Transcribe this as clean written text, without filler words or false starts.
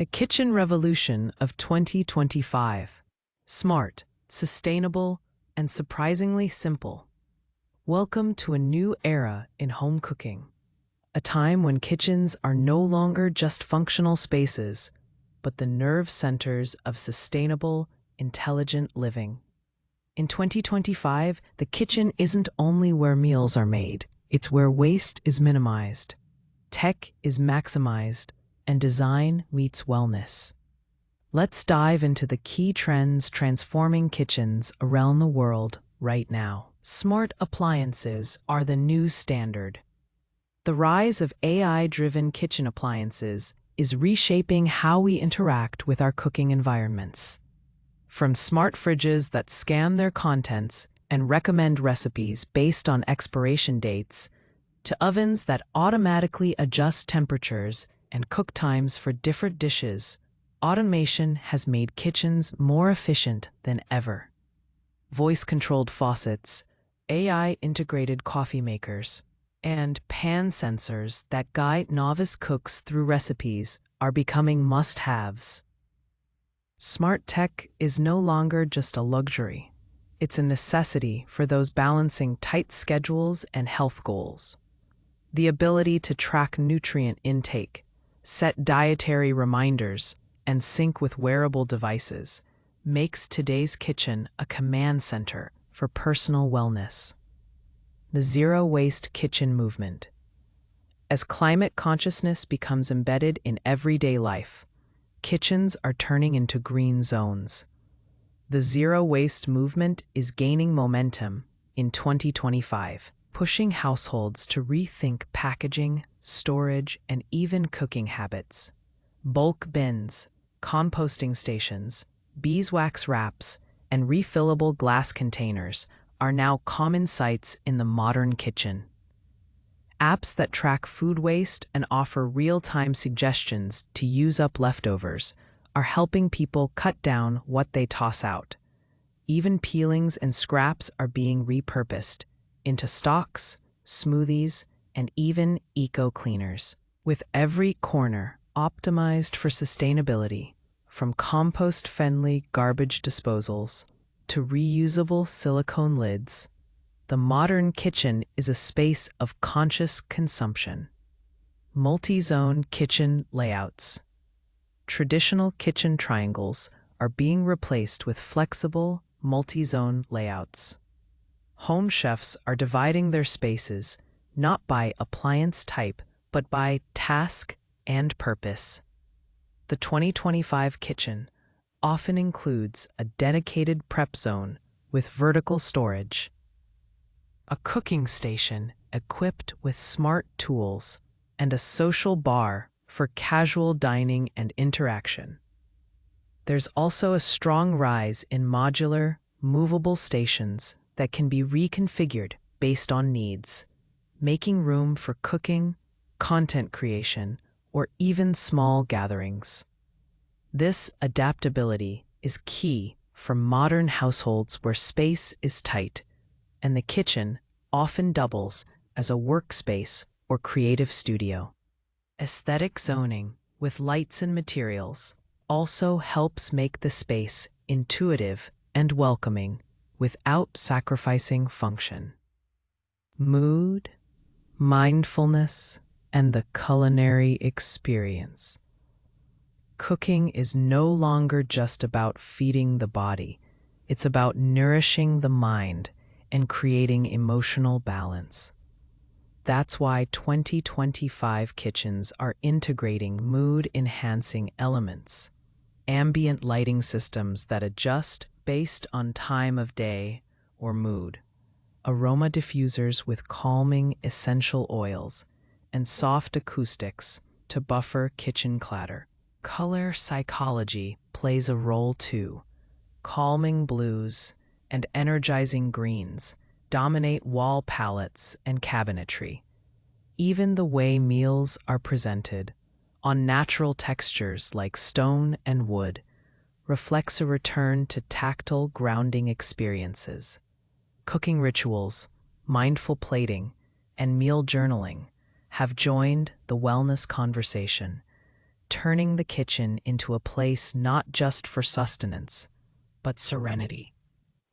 A kitchen revolution of 2025. Smart, sustainable, and surprisingly simple. Welcome to a new era in home cooking. A time when kitchens are no longer just functional spaces, but the nerve centers of sustainable, intelligent living. In 2025, the kitchen isn't only where meals are made, it's where waste is minimized, tech is maximized, and design meets wellness. Let's dive into the key trends transforming kitchens around the world right now. Smart appliances are the new standard. The rise of AI-driven kitchen appliances is reshaping how we interact with our cooking environments. From smart fridges that scan their contents and recommend recipes based on expiration dates, to ovens that automatically adjust temperatures and cook times for different dishes, automation has made kitchens more efficient than ever. Voice-controlled faucets, AI-integrated coffee makers, and pan sensors that guide novice cooks through recipes are becoming must-haves. Smart tech is no longer just a luxury. It's a necessity for those balancing tight schedules and health goals. The ability to track nutrient intake, set dietary reminders, and sync with wearable devices makes today's kitchen a command center for personal wellness. The zero-waste kitchen movement. As climate consciousness becomes embedded in everyday life, kitchens are turning into green zones. The zero-waste movement is gaining momentum in 2025, pushing households to rethink packaging, storage, and even cooking habits. Bulk bins, composting stations, beeswax wraps, and refillable glass containers are now common sights in the modern kitchen. Apps that track food waste and offer real-time suggestions to use up leftovers are helping people cut down what they toss out. Even peelings and scraps are being repurposed into stocks, smoothies, and even eco-cleaners, with every corner optimized for sustainability, from compost-friendly garbage disposals to reusable silicone lids. The modern kitchen is a space of conscious consumption. Multi-zone kitchen layouts. Traditional kitchen triangles are being replaced with flexible, multi-zone layouts. Home chefs are dividing their spaces not by appliance type, but by task and purpose. The 2025 kitchen often includes a dedicated prep zone with vertical storage, a cooking station equipped with smart tools, and a social bar for casual dining and interaction. There's also a strong rise in modular, movable stations that can be reconfigured based on needs, making room for cooking, content creation, or even small gatherings. This adaptability is key for modern households where space is tight, and the kitchen often doubles as a workspace or creative studio. Aesthetic zoning with lights and materials also helps make the space intuitive and welcoming without sacrificing function. Mood, mindfulness, and the culinary experience. Cooking is no longer just about feeding the body. It's about nourishing the mind and creating emotional balance. That's why 2025 kitchens are integrating mood-enhancing elements, ambient lighting systems that adjust based on time of day or mood, aroma diffusers with calming essential oils, and soft acoustics to buffer kitchen clatter. Color psychology plays a role too. Calming blues and energizing greens dominate wall palettes and cabinetry. Even the way meals are presented, on natural textures like stone and wood, reflects a return to tactile grounding experiences. Cooking rituals, mindful plating, and meal journaling have joined the wellness conversation, turning the kitchen into a place not just for sustenance, but serenity.